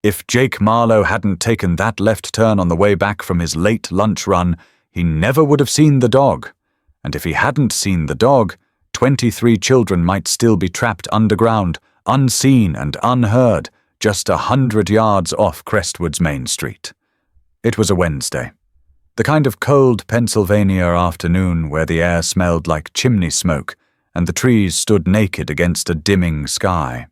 If Jake Marlowe hadn't taken that left turn on the way back from his late lunch run, he never would have seen the dog. And if he hadn't seen the dog, 23 children might still be trapped underground, unseen and unheard, just 100 yards off Crestwood's Main Street. It was a Wednesday. The kind of cold Pennsylvania afternoon where the air smelled like chimney smoke and the trees stood naked against a dimming sky.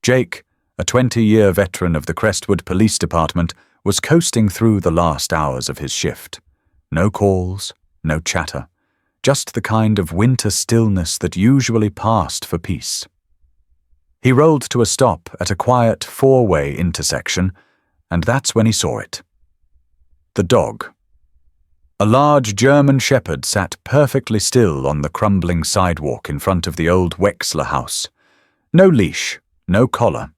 Jake, a 20-year veteran of the Crestwood Police Department, was coasting through the last hours of his shift. No calls, no chatter, just the kind of winter stillness that usually passed for peace. He rolled to a stop at a quiet four-way intersection, and that's when he saw it. The dog. A large German shepherd sat perfectly still on the crumbling sidewalk in front of the old Wexler house. No leash, no collar.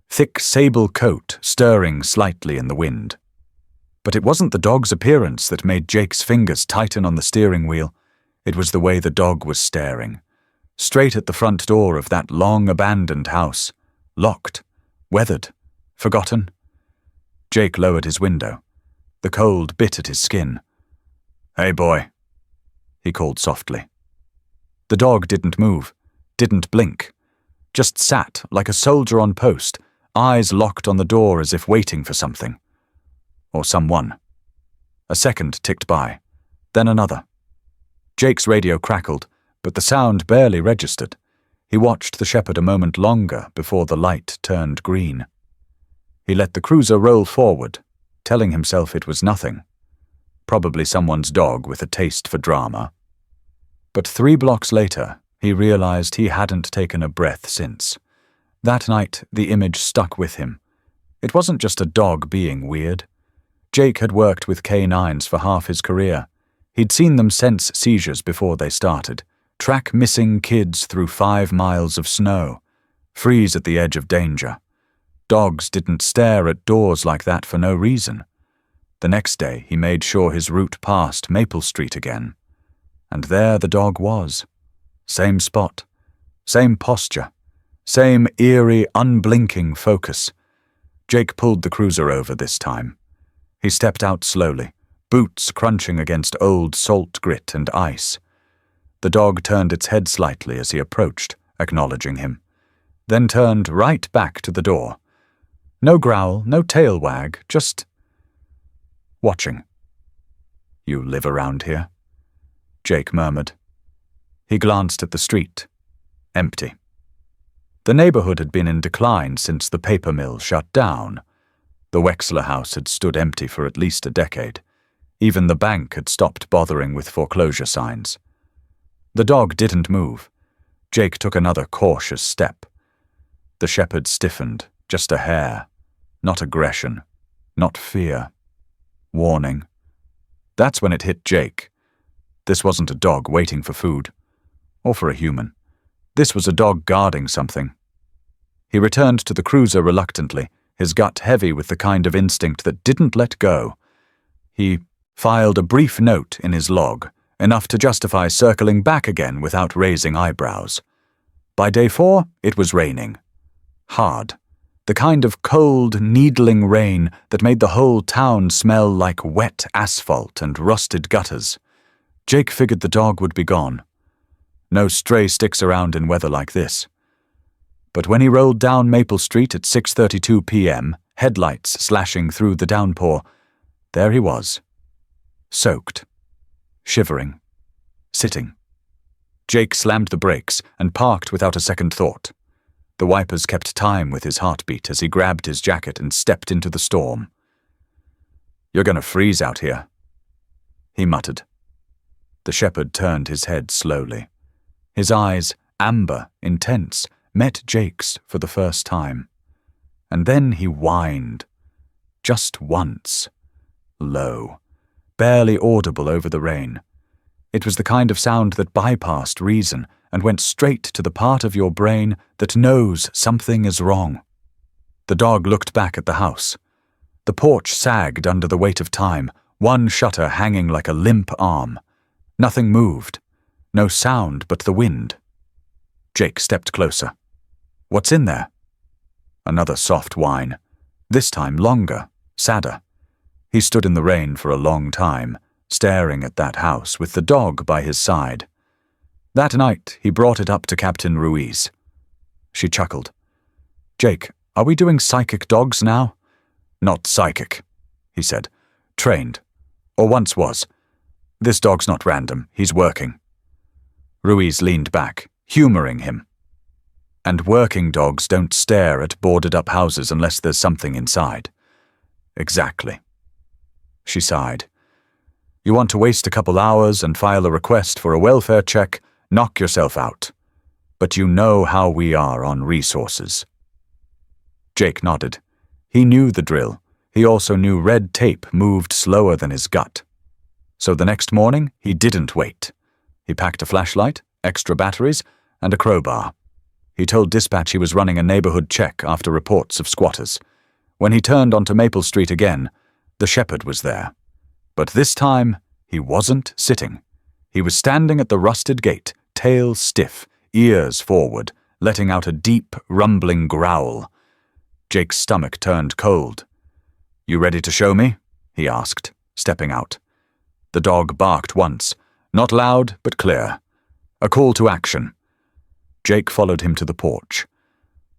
Thick sable coat stirring slightly in the wind. But it wasn't the dog's appearance that made Jake's fingers tighten on the steering wheel. It was the way the dog was staring. Straight at the front door of that long-abandoned house. Locked. Weathered. Forgotten. Jake lowered his window. The cold bit at his skin. "Hey, boy," he called softly. The dog didn't move, didn't blink. Just sat like a soldier on post, eyes locked on the door as if waiting for something. Or someone. A second ticked by, then another. Jake's radio crackled, but the sound barely registered. He watched the shepherd a moment longer before the light turned green. He let the cruiser roll forward, telling himself it was nothing. Probably someone's dog with a taste for drama. But 3 blocks later, he realized he hadn't taken a breath since. That night, the image stuck with him. It wasn't just a dog being weird. Jake had worked with canines for half his career. He'd seen them sense seizures before they started, track missing kids through 5 miles of snow, freeze at the edge of danger. Dogs didn't stare at doors like that for no reason. The next day, he made sure his route passed Maple Street again. And there the dog was. Same spot, same posture, same eerie, unblinking focus. Jake pulled the cruiser over this time. He stepped out slowly, boots crunching against old salt grit and ice. The dog turned its head slightly as he approached, acknowledging him, then turned right back to the door. No growl, no tail wag, just watching. "You live around here?" Jake murmured. He glanced at the street. Empty. The neighborhood had been in decline since the paper mill shut down. The Wexler house had stood empty for at least a decade. Even the bank had stopped bothering with foreclosure signs. The dog didn't move. Jake took another cautious step. The shepherd stiffened, just a hair. Not aggression. Not fear. Warning. That's when it hit Jake. This wasn't a dog waiting for food. Or for a human. This was a dog guarding something. He returned to the cruiser reluctantly, his gut heavy with the kind of instinct that didn't let go. He filed a brief note in his log, enough to justify circling back again without raising eyebrows. By day 4, it was raining. Hard. The kind of cold, needling rain that made the whole town smell like wet asphalt and rusted gutters. Jake figured the dog would be gone. No stray sticks around in weather like this. But when he rolled down Maple Street at 6:32 p.m., headlights slashing through the downpour, there he was. Soaked. Shivering. Sitting. Jake slammed the brakes and parked without a second thought. The wipers kept time with his heartbeat as he grabbed his jacket and stepped into the storm. "You're gonna freeze out here," he muttered. The shepherd turned his head slowly. His eyes, amber, intense, met Jake's for the first time. And then he whined. Just once. Low. Barely audible over the rain. It was the kind of sound that bypassed reason and went straight to the part of your brain that knows something is wrong. The dog looked back at the house. The porch sagged under the weight of time, one shutter hanging like a limp arm. Nothing moved. No sound but the wind. Jake stepped closer. "What's in there?" Another soft whine. This time longer, sadder. He stood in the rain for a long time, staring at that house with the dog by his side. That night, he brought it up to Captain Ruiz. She chuckled. "Jake, are we doing psychic dogs now?" "Not psychic," he said. "Trained. Or once was. This dog's not random. He's working." Ruiz leaned back, humoring him. "And working dogs don't stare at boarded-up houses unless there's something inside." "Exactly." She sighed. "You want to waste a couple hours and file a request for a welfare check? Knock yourself out. But you know how we are on resources." Jake nodded. He knew the drill. He also knew red tape moved slower than his gut. So the next morning, he didn't wait. He packed a flashlight, extra batteries, and a crowbar. He told dispatch he was running a neighborhood check after reports of squatters. When he turned onto Maple Street again, the shepherd was there. But this time, he wasn't sitting. He was standing at the rusted gate, tail stiff, ears forward, letting out a deep, rumbling growl. Jake's stomach turned cold. "You ready to show me?" he asked, stepping out. The dog barked once, not loud but clear. A call to action. Jake followed him to the porch.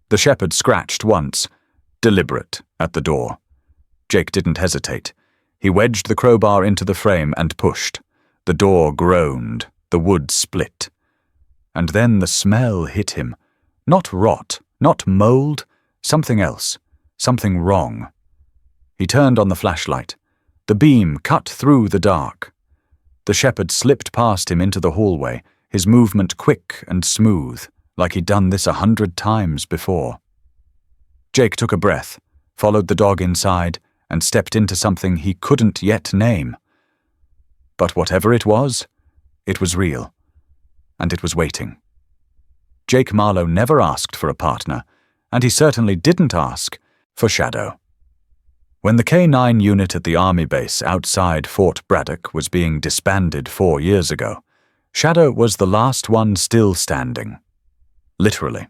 The shepherd scratched once, deliberate, at the door. Jake didn't hesitate. He wedged the crowbar into the frame and pushed. The door groaned, the wood split. And then the smell hit him. Not rot, not mold, something else, something wrong. He turned on the flashlight. The beam cut through the dark. The shepherd slipped past him into the hallway, his movement quick and smooth, like he'd done this 100 times before. Jake took a breath, followed the dog inside, and stepped into something he couldn't yet name. But whatever it was real. And it was waiting. Jake Marlowe never asked for a partner, and he certainly didn't ask for Shadow. When the K-9 unit at the Army base outside Fort Braddock was being disbanded 4 years ago, Shadow was the last one still standing. Literally.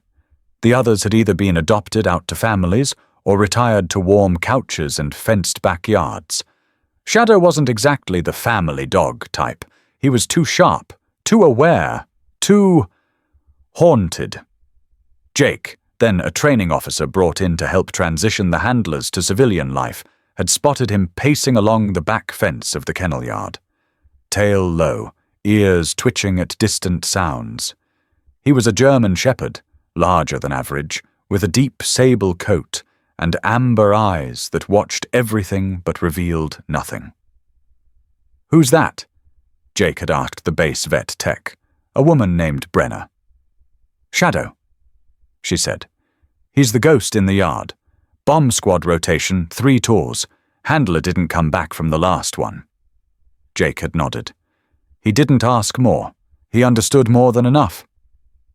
The others had either been adopted out to families or retired to warm couches and fenced backyards. Shadow wasn't exactly the family dog type. He was too sharp, too aware, too haunted. Jake, then a training officer brought in to help transition the handlers to civilian life, had spotted him pacing along the back fence of the kennel yard. Tail low, ears twitching at distant sounds. He was a German shepherd, larger than average, with a deep sable coat and amber eyes that watched everything but revealed nothing. "Who's that?" Jake had asked the base vet tech, a woman named Brenner. "Shadow," she said. "He's the ghost in the yard. Bomb squad rotation, 3 tours. Handler didn't come back from the last one." Jake had nodded. He didn't ask more. He understood more than enough.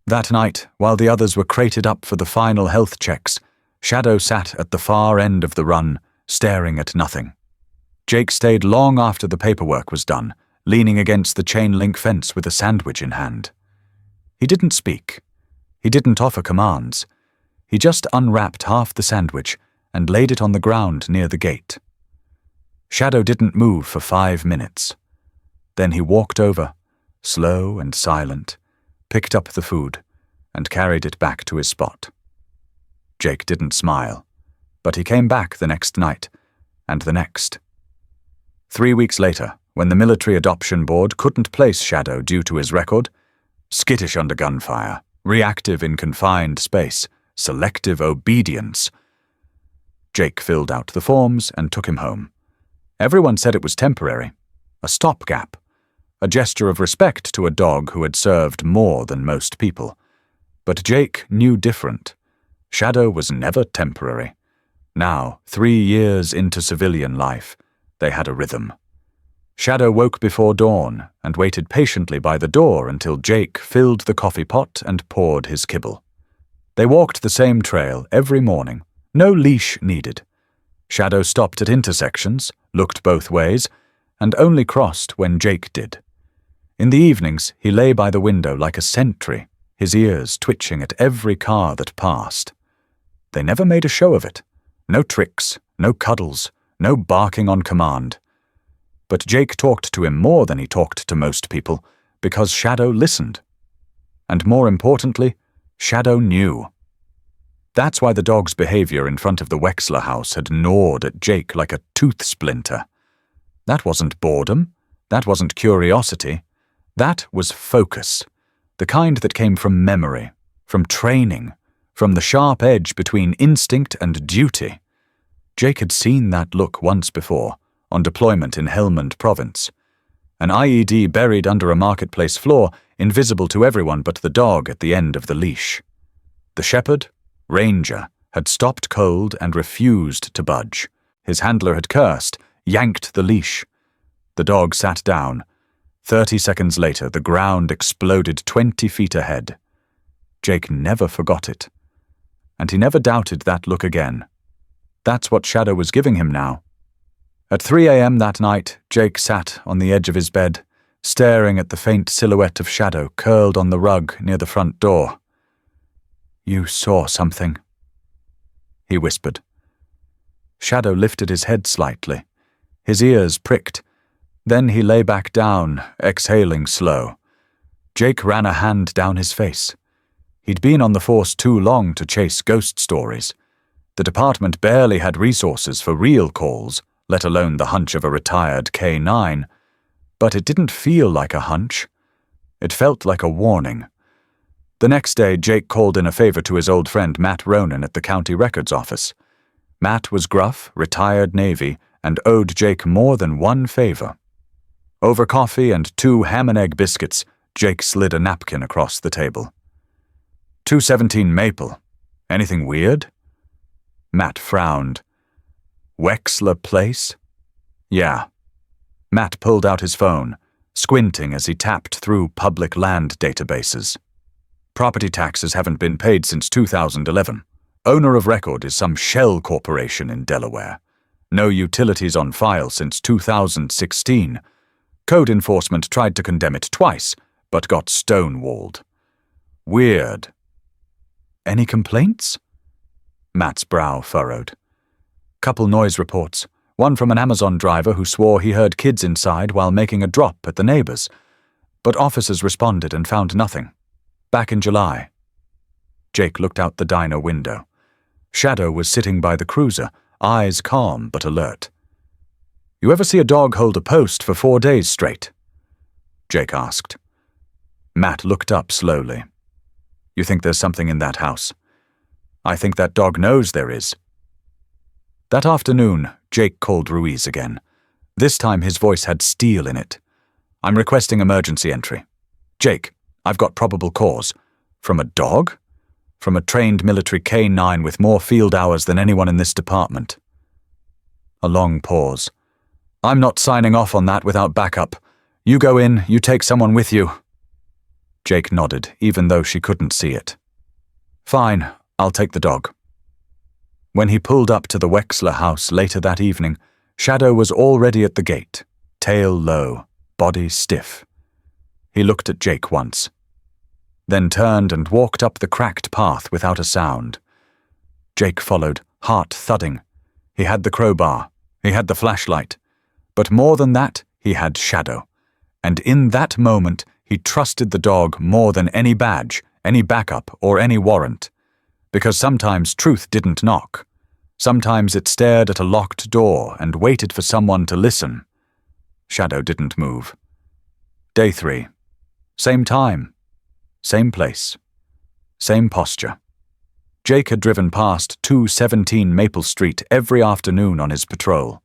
That night, while the others were crated up for the final health checks, Shadow sat at the far end of the run, staring at nothing. Jake stayed long after the paperwork was done, leaning against the chain-link fence with a sandwich in hand. He didn't speak. He didn't offer commands. He just unwrapped half the sandwich and laid it on the ground near the gate. Shadow didn't move for 5 minutes. Then he walked over, slow and silent, picked up the food, and carried it back to his spot. Jake didn't smile, but he came back the next night, and the next. 3 weeks later, when the military adoption board couldn't place Shadow due to his record, skittish under gunfire, reactive in confined space, selective obedience, Jake filled out the forms and took him home. Everyone said it was temporary, a stopgap, a gesture of respect to a dog who had served more than most people. But Jake knew different. Shadow was never temporary. Now, 3 years into civilian life, they had a rhythm. Shadow woke before dawn and waited patiently by the door until Jake filled the coffee pot and poured his kibble. They walked the same trail every morning, no leash needed. Shadow stopped at intersections, looked both ways, and only crossed when Jake did. In the evenings, he lay by the window like a sentry, his ears twitching at every car that passed. They never made a show of it, No tricks, no cuddles, no barking on command. But Jake talked to him more than he talked to most people, because Shadow listened. And more importantly, Shadow knew. That's why the dog's behavior in front of the Wexler house had gnawed at Jake like a tooth splinter. That wasn't boredom. That wasn't curiosity. That was focus, the kind that came from memory, from training, from the sharp edge between instinct and duty. Jake had seen that look once before, on deployment in Helmand Province. An IED buried under a marketplace floor, invisible to everyone but the dog at the end of the leash. The shepherd, Ranger, had stopped cold and refused to budge. His handler had cursed, yanked the leash. The dog sat down. 30 seconds later, the ground exploded 20 feet ahead. Jake never forgot it. And he never doubted that look again. That's what Shadow was giving him now. At 3 a.m. that night, Jake sat on the edge of his bed, staring at the faint silhouette of Shadow curled on the rug near the front door. "You saw something," he whispered. Shadow lifted his head slightly. His ears pricked. Then he lay back down, exhaling slow. Jake ran a hand down his face. He'd been on the force too long to chase ghost stories. The department barely had resources for real calls, let alone the hunch of a retired K-9. But it didn't feel like a hunch. It felt like a warning. The next day, Jake called in a favor to his old friend Matt Ronan at the county records office. Matt was gruff, retired Navy, and owed Jake more than one favor. Over coffee and 2 ham and egg biscuits, Jake slid a napkin across the table. 217 Maple. Anything weird? Matt frowned. Wexler Place? Yeah. Matt pulled out his phone, squinting as he tapped through public land databases. Property taxes haven't been paid since 2011. Owner of record is some shell corporation in Delaware. No utilities on file since 2016. Code enforcement tried to condemn it twice, but got stonewalled. Weird. Any complaints? Matt's brow furrowed. Couple noise reports. One from an Amazon driver who swore he heard kids inside while making a drop at the neighbors. But officers responded and found nothing. Back in July. Jake looked out the diner window. Shadow was sitting by the cruiser, eyes calm but alert. You ever see a dog hold a post for 4 days straight? Jake asked. Matt looked up slowly. You think there's something in that house? I think that dog knows there is. That afternoon, Jake called Ruiz again. This time his voice had steel in it. I'm requesting emergency entry. Jake, I've got probable cause. From a dog? From a trained military K-9 with more field hours than anyone in this department. A long pause. I'm not signing off on that without backup. You go in, you take someone with you. Jake nodded, even though she couldn't see it. Fine, I'll take the dog. When he pulled up to the Wexler house later that evening, Shadow was already at the gate, tail low, body stiff. He looked at Jake once, then turned and walked up the cracked path without a sound. Jake followed, heart thudding. He had the crowbar, he had the flashlight, but more than that, he had Shadow. And in that moment, he trusted the dog more than any badge, any backup, or any warrant. Because sometimes truth didn't knock. Sometimes it stared at a locked door and waited for someone to listen. Shadow didn't move. Day 3. Same time. Same place. Same posture. Jake had driven past 217 Maple Street every afternoon on his patrol.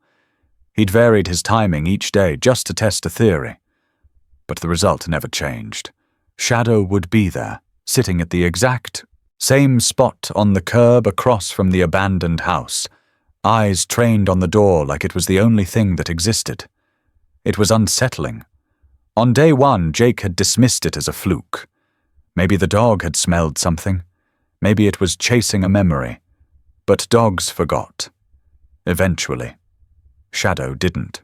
He'd varied his timing each day just to test a theory. But the result never changed. Shadow would be there, sitting at the exact same spot on the curb across from the abandoned house, eyes trained on the door like it was the only thing that existed. It was unsettling. On day 1, Jake had dismissed it as a fluke. Maybe the dog had smelled something. Maybe it was chasing a memory. But dogs forgot. Eventually. Shadow didn't.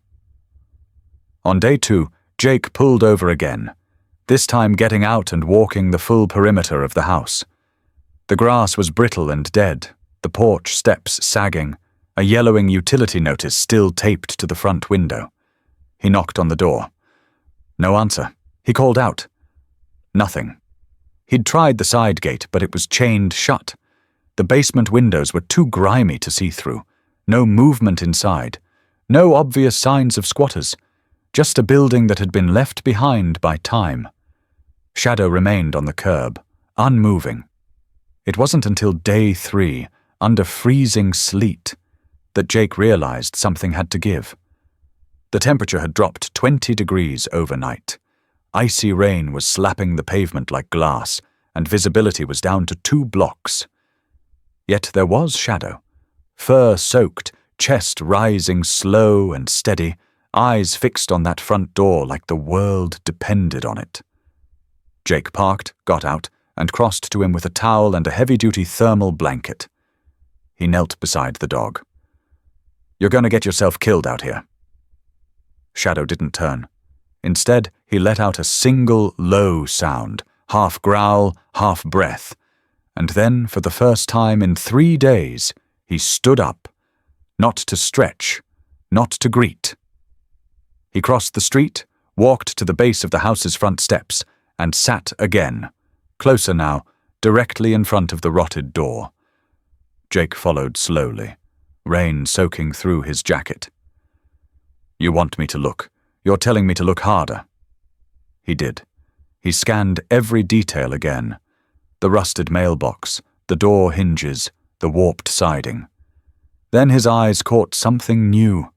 On day 2, Jake pulled over again, this time getting out and walking the full perimeter of the house. The grass was brittle and dead, the porch steps sagging, a yellowing utility notice still taped to the front window. He knocked on the door. No answer. He called out. Nothing. He'd tried the side gate, but it was chained shut. The basement windows were too grimy to see through. No movement inside. No obvious signs of squatters. Just a building that had been left behind by time. Shadow remained on the curb, unmoving. It wasn't until day 3, under freezing sleet, that Jake realized something had to give. The temperature had dropped 20 degrees overnight. Icy rain was slapping the pavement like glass, and visibility was down to 2 blocks. Yet there was shadow, fur-soaked, chest rising slow and steady, eyes fixed on that front door like the world depended on it. Jake parked, got out, and crossed to him with a towel and a heavy-duty thermal blanket. He knelt beside the dog. "You're going to get yourself killed out here." Shadow didn't turn. Instead, he let out a single low sound, half growl, half breath, and then, for the first time in 3 days, he stood up, not to stretch, not to greet. He crossed the street, walked to the base of the house's front steps, and sat again, closer now, directly in front of the rotted door. Jake followed slowly, rain soaking through his jacket. "You want me to look. You're telling me to look harder." He did. He scanned every detail again. The rusted mailbox, the door hinges, the warped siding. Then his eyes caught something new.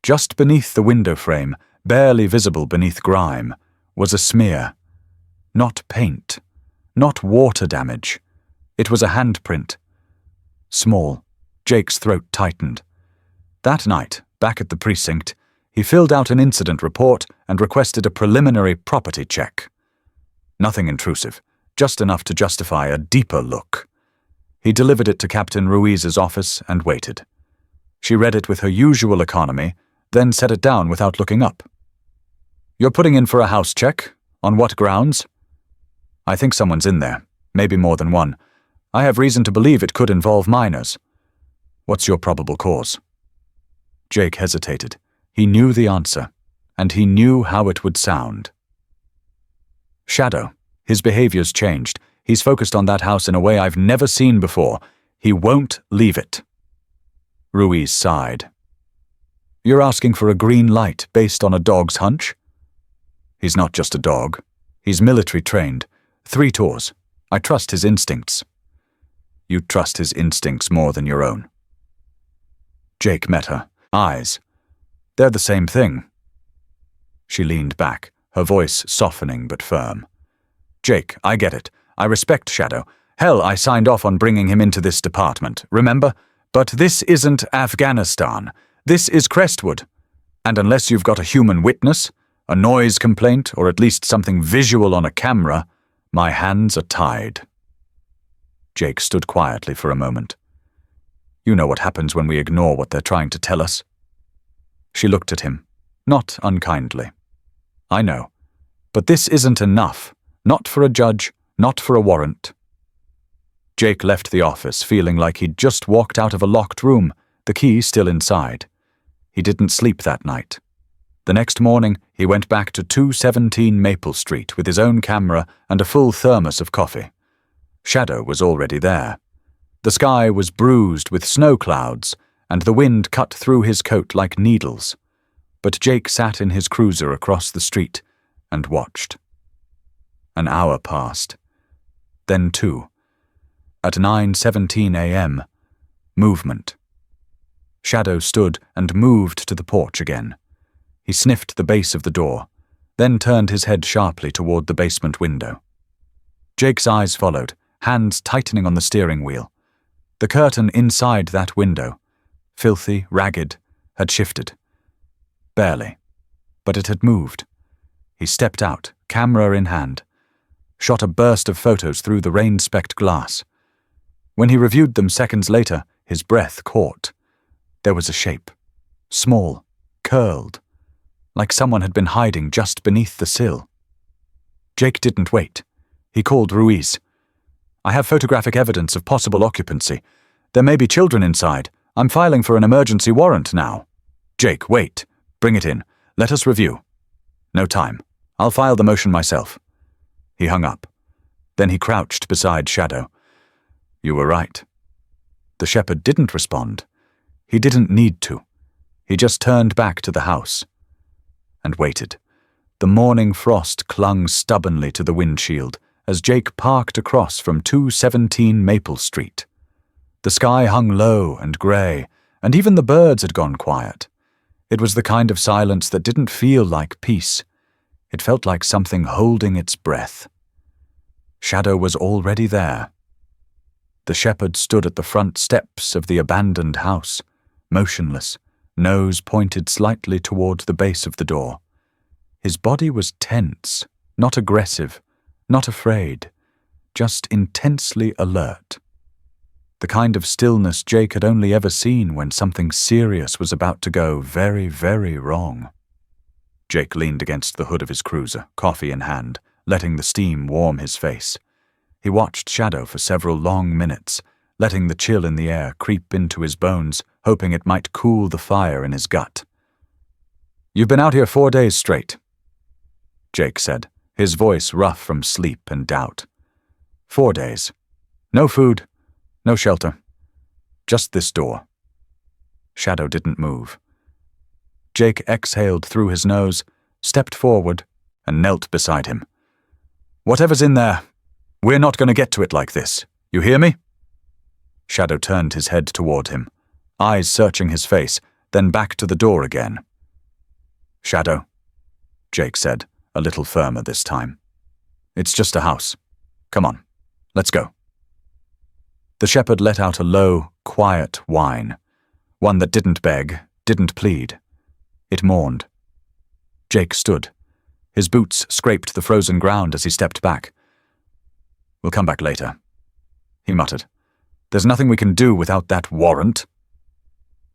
Just beneath the window frame, barely visible beneath grime, was a smear. Not paint. Not water damage. It was a handprint. Small. Jake's throat tightened. That night, back at the precinct, he filled out an incident report and requested a preliminary property check. Nothing intrusive, just enough to justify a deeper look. He delivered it to Captain Ruiz's office and waited. She read it with her usual economy, then set it down without looking up. "You're putting in for a house check? On what grounds?" "I think someone's in there, maybe more than one. I have reason to believe it could involve minors." "What's your probable cause?" Jake hesitated. He knew the answer, and he knew how it would sound. "Shadow. His behavior's changed. He's focused on that house in a way I've never seen before. He won't leave it." Ruiz sighed. "You're asking for a green light based on a dog's hunch?" "He's not just a dog. He's military trained. 3 tours. I trust his instincts." "You trust his instincts more than your own." Jake met her eyes. "They're the same thing." She leaned back, her voice softening but firm. "Jake, I get it. I respect Shadow. Hell, I signed off on bringing him into this department, remember? But this isn't Afghanistan. This is Crestwood. And unless you've got a human witness, a noise complaint, or at least something visual on a camera, my hands are tied." Jake stood quietly for a moment. "You know what happens when we ignore what they're trying to tell us." She looked at him, not unkindly. "I know. But this isn't enough. Not for a judge, not for a warrant." Jake left the office feeling like he'd just walked out of a locked room, the key still inside. He didn't sleep that night. The next morning, he went back to 217 Maple Street with his own camera and a full thermos of coffee. Shadow was already there. The sky was bruised with snow clouds, and the wind cut through his coat like needles. But Jake sat in his cruiser across the street and watched. An hour passed. Then 2. At 9:17 a.m., movement. Shadow stood and moved to the porch again. He sniffed the base of the door, then turned his head sharply toward the basement window. Jake's eyes followed, hands tightening on the steering wheel. The curtain inside that window, filthy, ragged, had shifted. Barely, but it had moved. He stepped out, camera in hand, shot a burst of photos through the rain-specked glass. When he reviewed them seconds later, his breath caught. There was a shape, small, curled, like someone had been hiding just beneath the sill. Jake didn't wait. He called Ruiz. "I have photographic evidence of possible occupancy. There may be children inside. I'm filing for an emergency warrant now. Jake, wait. Bring it in. Let us review. No time. I'll file the motion myself. He hung up. Then he crouched beside Shadow. You were right. The shepherd didn't respond. He didn't need to. He just turned back to the house and waited. The morning frost clung stubbornly to the windshield as Jake parked across from 217 Maple Street. The sky hung low and grey, and even the birds had gone quiet. It was the kind of silence that didn't feel like peace. It felt like something holding its breath. Shadow was already there. The shepherd stood at the front steps of the abandoned house, motionless, nose pointed slightly toward the base of the door. His body was tense, not aggressive, not afraid, just intensely alert. The kind of stillness Jake had only ever seen when something serious was about to go very, very wrong. Jake leaned against the hood of his cruiser, coffee in hand, letting the steam warm his face. He watched Shadow for several long minutes, letting the chill in the air creep into his bones, hoping it might cool the fire in his gut. You've been out here 4 days straight, Jake said, his voice rough from sleep and doubt. 4 days. No food, no shelter. Just this door. Shadow didn't move. Jake exhaled through his nose, stepped forward, and knelt beside him. Whatever's in there, we're not going to get to it like this. You hear me? Shadow turned his head toward him, eyes searching his face, then back to the door again. Shadow, Jake said, a little firmer this time. It's just a house. Come on, let's go. The shepherd let out a low, quiet whine, one that didn't beg, didn't plead. It mourned. Jake stood. His boots scraped the frozen ground as he stepped back. We'll come back later, he muttered. There's nothing we can do without that warrant.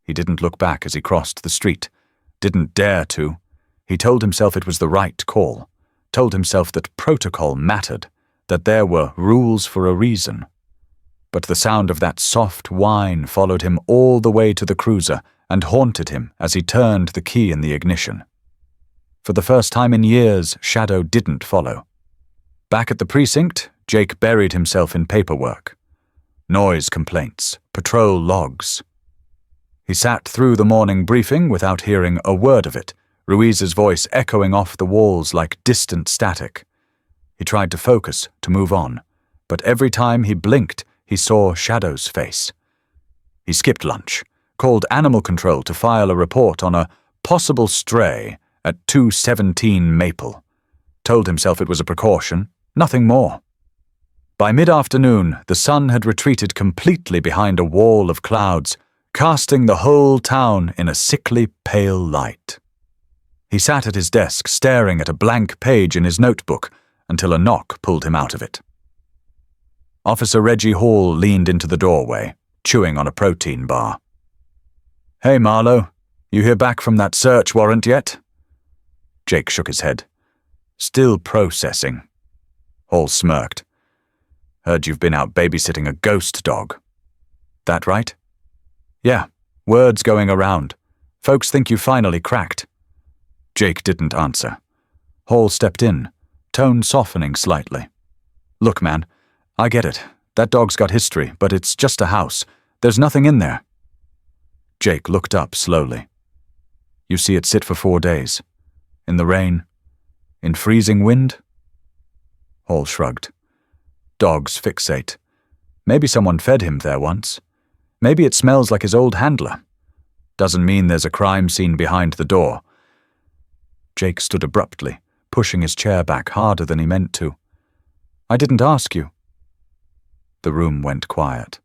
He didn't look back as he crossed the street, didn't dare to. He told himself it was the right call, told himself that protocol mattered, that there were rules for a reason. But the sound of that soft whine followed him all the way to the cruiser and haunted him as he turned the key in the ignition. For the first time in years, Shadow didn't follow. Back at the precinct, Jake buried himself in paperwork. Noise complaints, patrol logs. He sat through the morning briefing without hearing a word of it, Ruiz's voice echoing off the walls like distant static. He tried to focus, to move on, but every time he blinked, he saw Shadow's face. He skipped lunch, called Animal Control to file a report on a possible stray at 217 Maple. Told himself it was a precaution, nothing more. By mid-afternoon, the sun had retreated completely behind a wall of clouds, casting the whole town in a sickly pale light. He sat at his desk, staring at a blank page in his notebook, until a knock pulled him out of it. Officer Reggie Hall leaned into the doorway, chewing on a protein bar. Hey, Marlowe, you hear back from that search warrant yet? Jake shook his head. Still processing. Hall smirked. Heard you've been out babysitting a ghost dog. That right? Yeah, word's going around. Folks think you finally cracked. Jake didn't answer. Hall stepped in, tone softening slightly. Look, man, I get it. That dog's got history, but it's just a house. There's nothing in there. Jake looked up slowly. You see it sit for 4 days. In the rain. In freezing wind? Hall shrugged. Dogs fixate. Maybe someone fed him there once. Maybe it smells like his old handler. Doesn't mean there's a crime scene behind the door. Jake stood abruptly, pushing his chair back harder than he meant to. I didn't ask you. The room went quiet.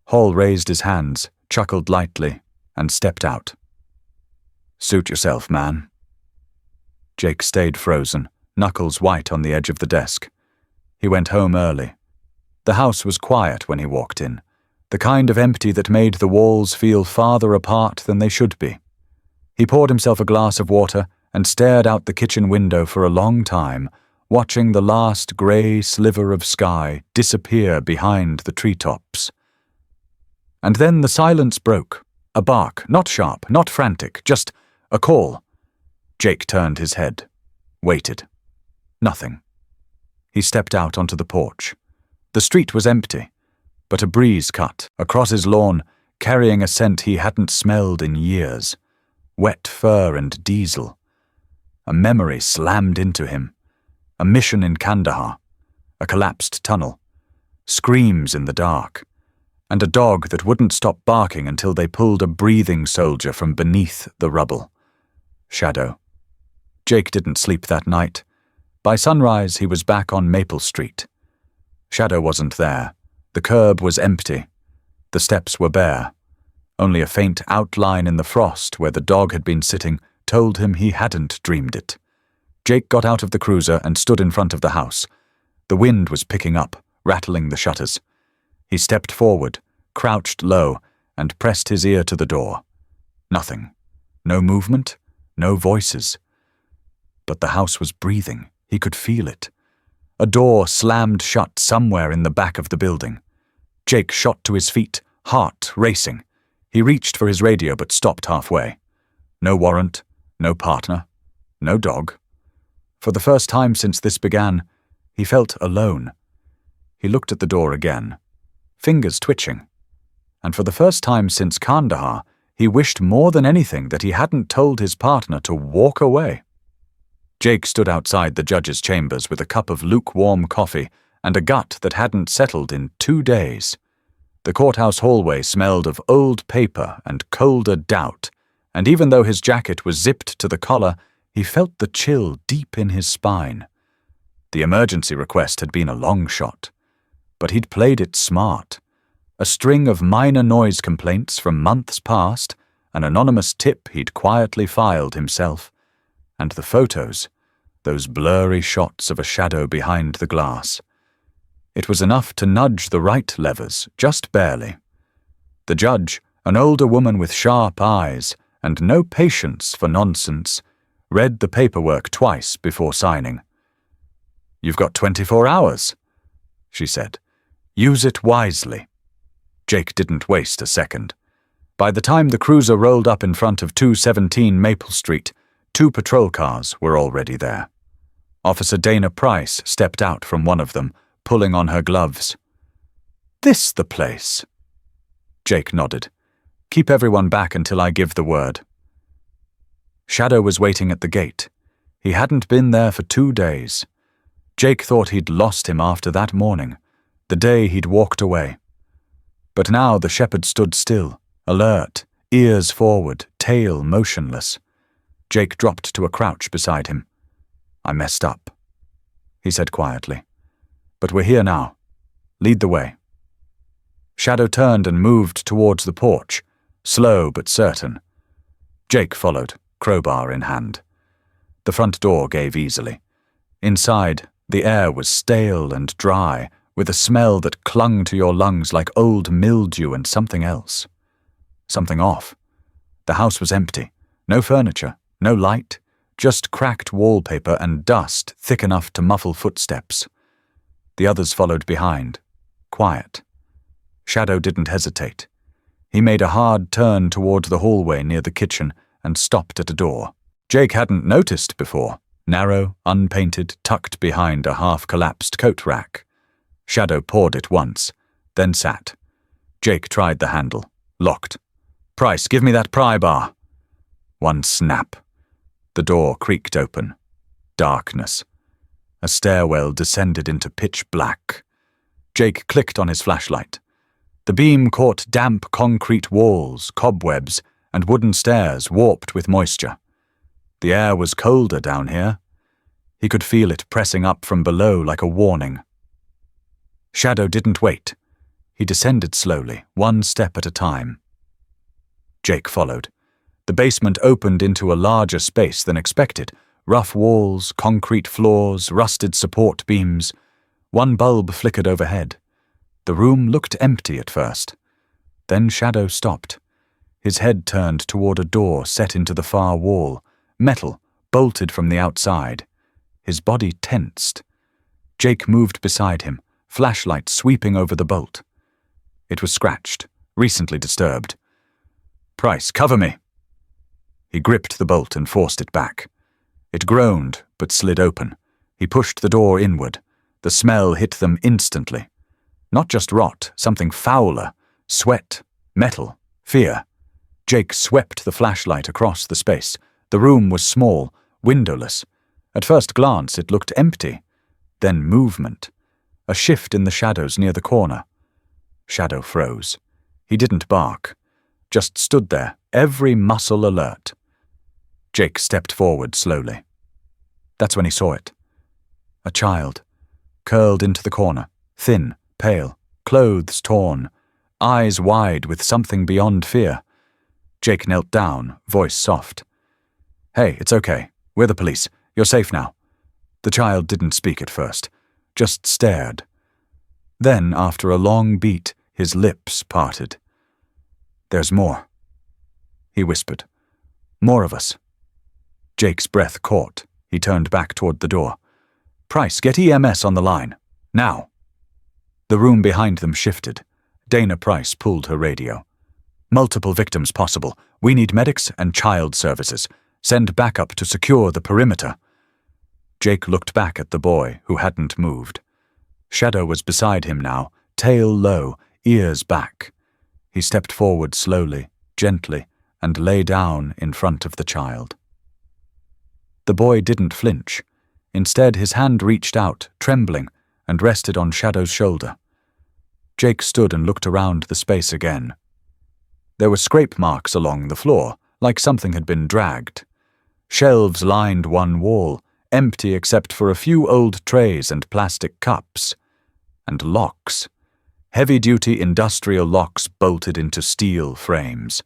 Hall raised his hands, chuckled lightly, and stepped out. Suit yourself, man. Jake stayed frozen, knuckles white on the edge of the desk. He went home early. The house was quiet when he walked in, the kind of empty that made the walls feel farther apart than they should be. He poured himself a glass of water and stared out the kitchen window for a long time, watching the last grey sliver of sky disappear behind the treetops. And then the silence broke. A bark, not sharp, not frantic, just a call. Jake turned his head, waited. Nothing. He stepped out onto the porch. The street was empty, but a breeze cut across his lawn, carrying a scent he hadn't smelled in years. Wet fur and diesel. A memory slammed into him. A mission in Kandahar. A collapsed tunnel. Screams in the dark. And a dog that wouldn't stop barking until they pulled a breathing soldier from beneath the rubble. Shadow. Jake didn't sleep that night. By sunrise, he was back on Maple Street. Shadow wasn't there. The curb was empty. The steps were bare. Only a faint outline in the frost where the dog had been sitting told him he hadn't dreamed it. Jake got out of the cruiser and stood in front of the house. The wind was picking up, rattling the shutters. He stepped forward, crouched low, and pressed his ear to the door. Nothing. No movement, no voices. But the house was breathing. He could feel it. A door slammed shut somewhere in the back of the building. Jake shot to his feet, heart racing. He reached for his radio but stopped halfway. No warrant, no partner, no dog. For the first time since this began, he felt alone. He looked at the door again, fingers twitching. And for the first time since Kandahar, he wished more than anything that he hadn't told his partner to walk away. Jake stood outside the judge's chambers with a cup of lukewarm coffee and a gut that hadn't settled in 2 days. The courthouse hallway smelled of old paper and colder doubt, and even though his jacket was zipped to the collar, he felt the chill deep in his spine. The emergency request had been a long shot, but he'd played it smart. A string of minor noise complaints from months past, an anonymous tip he'd quietly filed himself, and the photos, those blurry shots of a shadow behind the glass. It was enough to nudge the right levers, just barely. The judge, an older woman with sharp eyes and no patience for nonsense, read the paperwork twice before signing. "You've got 24 hours," she said. "Use it wisely." Jake didn't waste a second. By the time the cruiser rolled up in front of 217 Maple Street, 2 patrol cars were already there. Officer Dana Price stepped out from one of them, pulling on her gloves. "This the place?" Jake nodded. "Keep everyone back until I give the word." Shadow was waiting at the gate. He hadn't been there for 2 days. Jake thought he'd lost him after that morning, the day he'd walked away. But now the shepherd stood still, alert, ears forward, tail motionless. Jake dropped to a crouch beside him. "I messed up," he said quietly. "But we're here now. Lead the way." Shadow turned and moved towards the porch, slow but certain. Jake followed, crowbar in hand. The front door gave easily. Inside, the air was stale and dry, with a smell that clung to your lungs like old mildew and something else. Something off. The house was empty. No furniture, no light, just cracked wallpaper and dust thick enough to muffle footsteps. The others followed behind, quiet. Shadow didn't hesitate. He made a hard turn toward the hallway near the kitchen and stopped at a door. Jake hadn't noticed before, narrow, unpainted, tucked behind a half-collapsed coat rack. Shadow pawed it once, then sat. Jake tried the handle, locked. "Price, give me that pry bar." One snap. The door creaked open. Darkness. A stairwell descended into pitch black. Jake clicked on his flashlight. The beam caught damp concrete walls, cobwebs, and wooden stairs warped with moisture. The air was colder down here. He could feel it pressing up from below like a warning. Shadow didn't wait. He descended slowly, one step at a time. Jake followed. The basement opened into a larger space than expected. Rough walls, concrete floors, rusted support beams. One bulb flickered overhead. The room looked empty at first. Then Shadow stopped. His head turned toward a door set into the far wall, metal, bolted from the outside. His body tensed. Jake moved beside him, flashlight sweeping over the bolt. It was scratched, recently disturbed. "Price, cover me." He gripped the bolt and forced it back. It groaned, but slid open. He pushed the door inward. The smell hit them instantly. Not just rot, something fouler. Sweat, metal, fear. Jake swept the flashlight across the space. The room was small, windowless. At first glance, it looked empty. Then movement. A shift in the shadows near the corner. Shadow froze. He didn't bark. Just stood there, every muscle alert. Jake stepped forward slowly. That's when he saw it. A child, curled into the corner, thin, pale, clothes torn, eyes wide with something beyond fear. Jake knelt down, voice soft. "Hey, it's okay. We're the police. You're safe now." The child didn't speak at first, just stared. Then, after a long beat, his lips parted. "There's more," he whispered. "More of us." Jake's breath caught. He turned back toward the door. "Price, get EMS on the line. Now." The room behind them shifted. Dana Price pulled her radio. "Multiple victims possible. We need medics and child services. Send backup to secure the perimeter." Jake looked back at the boy, who hadn't moved. Shadow was beside him now, tail low, ears back. He stepped forward slowly, gently, and lay down in front of the child. The boy didn't flinch. Instead, his hand reached out, trembling, and rested on Shadow's shoulder. Jake stood and looked around the space again. There were scrape marks along the floor, like something had been dragged. Shelves lined one wall, empty except for a few old trays and plastic cups. And locks. Heavy-duty industrial locks bolted into steel frames.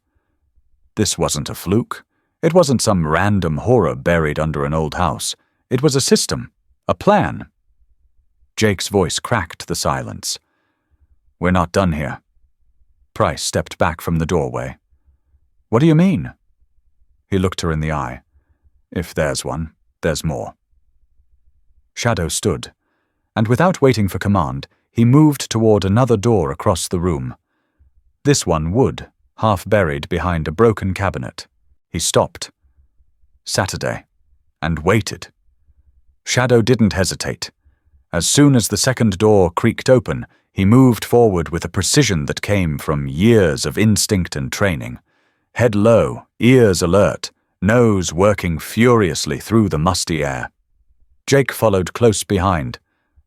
This wasn't a fluke. It wasn't some random horror buried under an old house. It was a system, a plan. Jake's voice cracked the silence. "We're not done here." Price stepped back from the doorway. "What do you mean?" He looked her in the eye. "If there's one, there's more." Shadow stood, and without waiting for command, he moved toward another door across the room. This one wood, half buried behind a broken cabinet. He stopped. Saturday. And waited. Shadow didn't hesitate. As soon as the second door creaked open, he moved forward with a precision that came from years of instinct and training. Head low, ears alert, nose working furiously through the musty air. Jake followed close behind,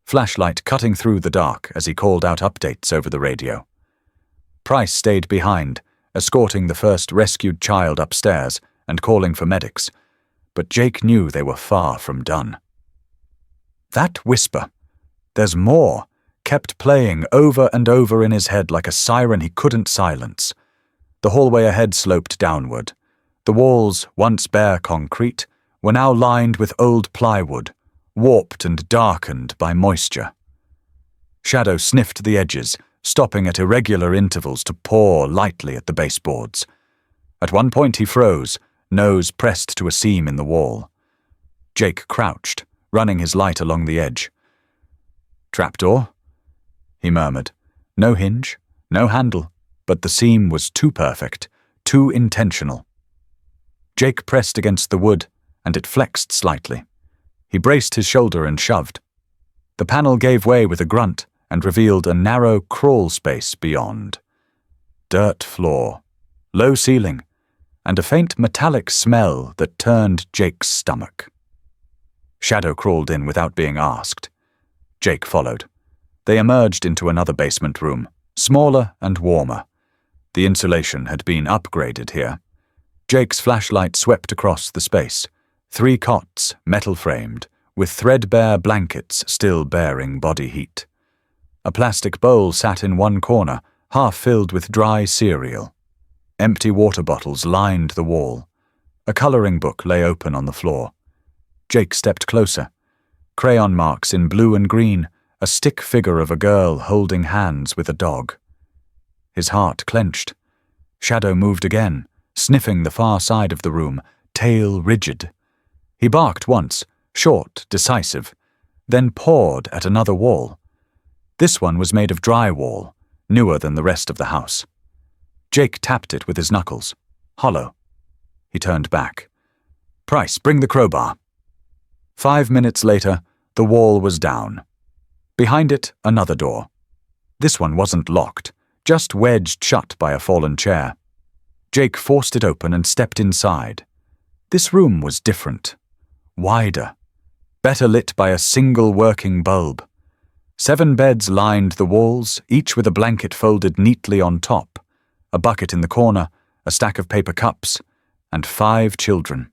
flashlight cutting through the dark as he called out updates over the radio. Price stayed behind, escorting the first rescued child upstairs and calling for medics, but Jake knew they were far from done. That whisper, "There's more," kept playing over and over in his head like a siren he couldn't silence. The hallway ahead sloped downward. The walls, once bare concrete, were now lined with old plywood, warped and darkened by moisture. Shadow sniffed the edges, stopping at irregular intervals to paw lightly at the baseboards. At one point he froze, nose pressed to a seam in the wall. Jake crouched, running his light along the edge. "Trapdoor?" he murmured. No hinge, no handle, but the seam was too perfect, too intentional. Jake pressed against the wood, and it flexed slightly. He braced his shoulder and shoved. The panel gave way with a grunt and revealed a narrow crawl space beyond. Dirt floor, low ceiling, and a faint metallic smell that turned Jake's stomach. Shadow crawled in without being asked. Jake followed. They emerged into another basement room, smaller and warmer. The insulation had been upgraded here. Jake's flashlight swept across the space. 3 cots, metal-framed, with threadbare blankets still bearing body heat. A plastic bowl sat in one corner, half filled with dry cereal. Empty water bottles lined the wall. A coloring book lay open on the floor. Jake stepped closer. Crayon marks in blue and green, a stick figure of a girl holding hands with a dog. His heart clenched. Shadow moved again, sniffing the far side of the room, tail rigid. He barked once, short, decisive, then pawed at another wall. This one was made of drywall, newer than the rest of the house. Jake tapped it with his knuckles. Hollow. He turned back. Price, bring the crowbar. 5 minutes later, the wall was down. Behind it, another door. This one wasn't locked, just wedged shut by a fallen chair. Jake forced it open and stepped inside. This room was different. Wider. Better lit by a single working bulb. 7 beds lined the walls, each with a blanket folded neatly on top, a bucket in the corner, a stack of paper cups, and 5 children.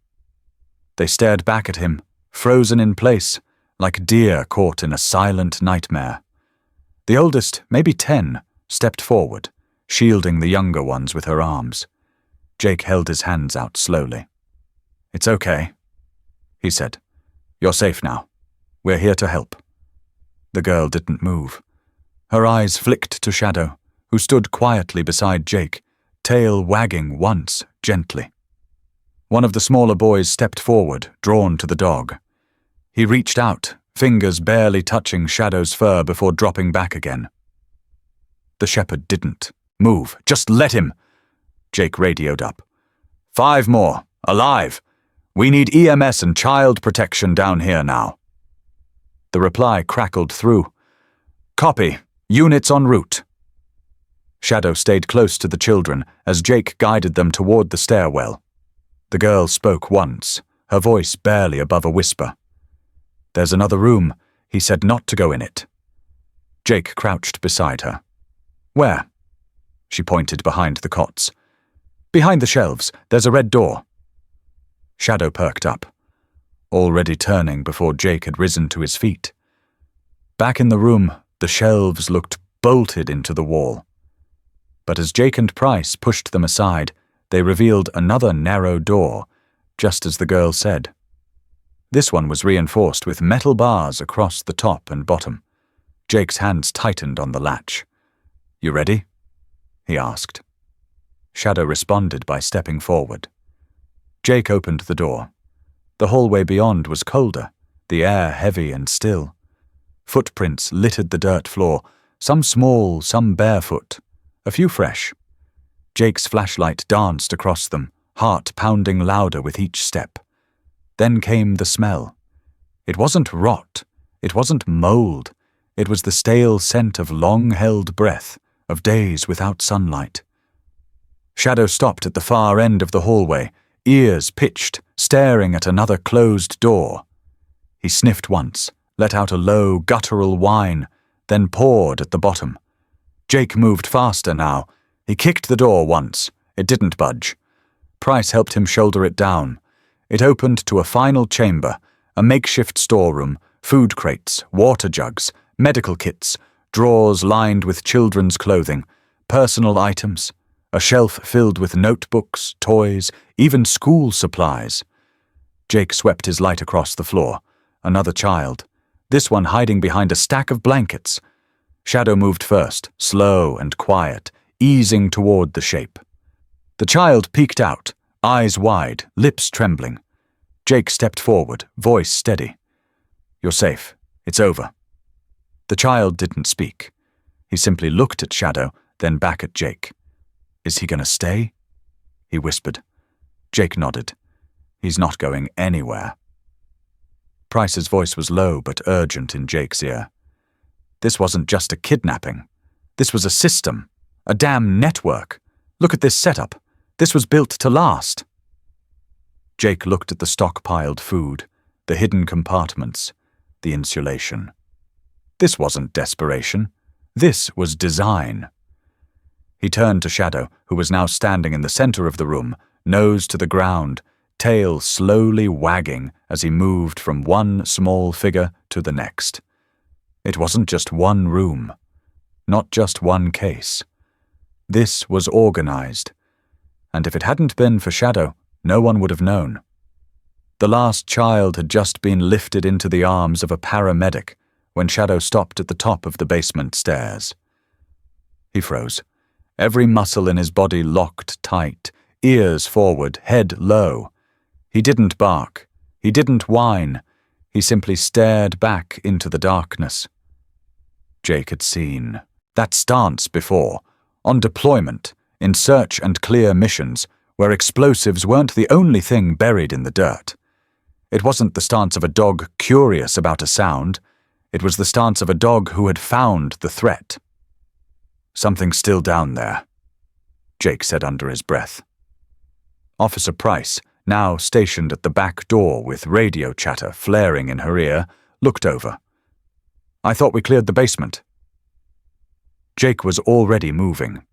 They stared back at him, frozen in place, like deer caught in a silent nightmare. The oldest, maybe 10, stepped forward, shielding the younger ones with her arms. Jake held his hands out slowly. It's okay, he said. You're safe now. We're here to help. The girl didn't move. Her eyes flicked to Shadow, who stood quietly beside Jake, tail wagging once, gently. One of the smaller boys stepped forward, drawn to the dog. He reached out, fingers barely touching Shadow's fur before dropping back again. The shepherd didn't move. Just let him! Jake radioed up. 5 more. Alive! We need EMS and child protection down here now. The reply crackled through. Copy. Units en route. Shadow stayed close to the children as Jake guided them toward the stairwell. The girl spoke once, her voice barely above a whisper. There's another room. He said not to go in it. Jake crouched beside her. Where? She pointed behind the cots. Behind the shelves, there's a red door. Shadow perked up, already turning before Jake had risen to his feet. Back in the room, the shelves looked bolted into the wall. But as Jake and Price pushed them aside, they revealed another narrow door, just as the girl said. This one was reinforced with metal bars across the top and bottom. Jake's hands tightened on the latch. You ready? He asked. Shadow responded by stepping forward. Jake opened the door. The hallway beyond was colder, the air heavy and still. Footprints littered the dirt floor, some small, some barefoot, a few fresh. Jake's flashlight danced across them, heart pounding louder with each step. Then came the smell. It wasn't rot, it wasn't mold, it was the stale scent of long-held breath, of days without sunlight. Shadow stopped at the far end of the hallway, ears pitched, staring at another closed door. He sniffed once, let out a low, guttural whine, then pawed at the bottom. Jake moved faster now. He kicked the door once. It didn't budge. Price helped him shoulder it down. It opened to a final chamber, a makeshift storeroom, food crates, water jugs, medical kits, drawers lined with children's clothing, personal items, a shelf filled with notebooks, toys, even school supplies. Jake swept his light across the floor. Another child, this one hiding behind a stack of blankets. Shadow moved first, slow and quiet, easing toward the shape. The child peeked out, eyes wide, lips trembling. Jake stepped forward, voice steady. You're safe. It's over. The child didn't speak. He simply looked at Shadow, then back at Jake. Is he going to stay? He whispered. Jake nodded. He's not going anywhere. Price's voice was low but urgent in Jake's ear. This wasn't just a kidnapping. This was a system, a damn network. Look at this setup. This was built to last. Jake looked at the stockpiled food, the hidden compartments, the insulation. This wasn't desperation. This was design. He turned to Shadow, who was now standing in the center of the room, nose to the ground, tail slowly wagging as he moved from one small figure to the next. It wasn't just one room, not just one case. This was organized, and if it hadn't been for Shadow, no one would have known. The last child had just been lifted into the arms of a paramedic when Shadow stopped at the top of the basement stairs. He froze, every muscle in his body locked tight, ears forward, head low. He didn't bark. He didn't whine. He simply stared back into the darkness. Jake had seen that stance before, on deployment, in search and clear missions where explosives weren't the only thing buried in the dirt. It wasn't the stance of a dog curious about a sound. It was the stance of a dog who had found the threat. "Something's still down there," Jake said under his breath. Officer Price, now stationed at the back door with radio chatter flaring in her ear, looked over. "I thought we cleared the basement." Jake was already moving.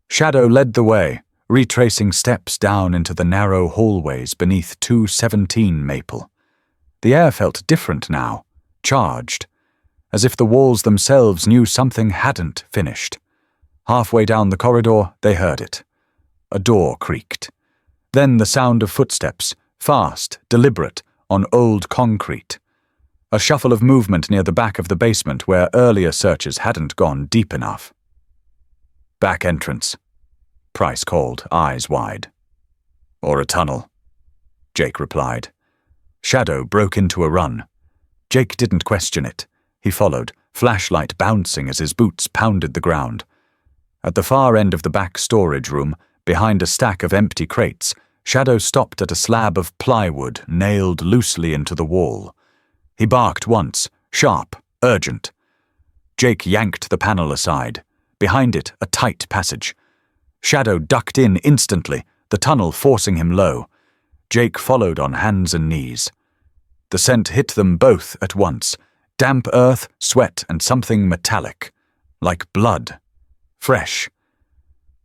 Shadow led the way, retracing steps down into the narrow hallways beneath 217 Maple. The air felt different now, charged, as if the walls themselves knew something hadn't finished. Halfway down the corridor, they heard it. A door creaked. Then the sound of footsteps, fast, deliberate, on old concrete. A shuffle of movement near the back of the basement where earlier searches hadn't gone deep enough. "Back entrance," Price called, eyes wide. "Or a tunnel," Jake replied. Shadow broke into a run. Jake didn't question it. He followed, flashlight bouncing as his boots pounded the ground. At the far end of the back storage room, behind a stack of empty crates, Shadow stopped at a slab of plywood nailed loosely into the wall. He barked once, sharp, urgent. Jake yanked the panel aside. Behind it, a tight passage. Shadow ducked in instantly, the tunnel forcing him low. Jake followed on hands and knees. The scent hit them both at once. Damp earth, sweat, and something metallic. Like blood. Fresh.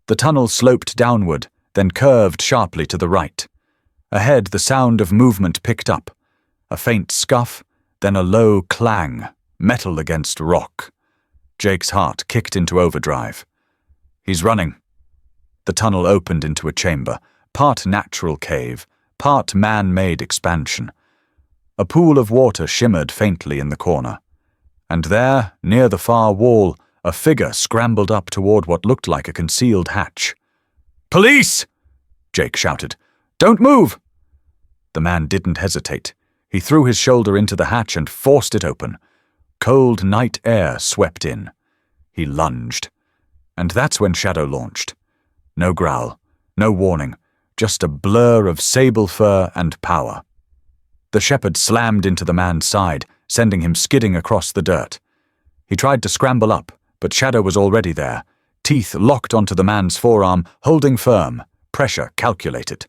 The tunnel sloped downward, then curved sharply to the right. Ahead, the sound of movement picked up. A faint scuff, then a low clang, metal against rock. Jake's heart kicked into overdrive. He's running. The tunnel opened into a chamber, part natural cave, part man-made expansion. A pool of water shimmered faintly in the corner. And there, near the far wall, a figure scrambled up toward what looked like a concealed hatch. "Police!" Jake shouted. "Don't move!" The man didn't hesitate. He threw his shoulder into the hatch and forced it open. Cold night air swept in. He lunged. And that's when Shadow launched. No growl, no warning, just a blur of sable fur and power. The shepherd slammed into the man's side, sending him skidding across the dirt. He tried to scramble up, but Shadow was already there, teeth locked onto the man's forearm, holding firm, pressure calculated.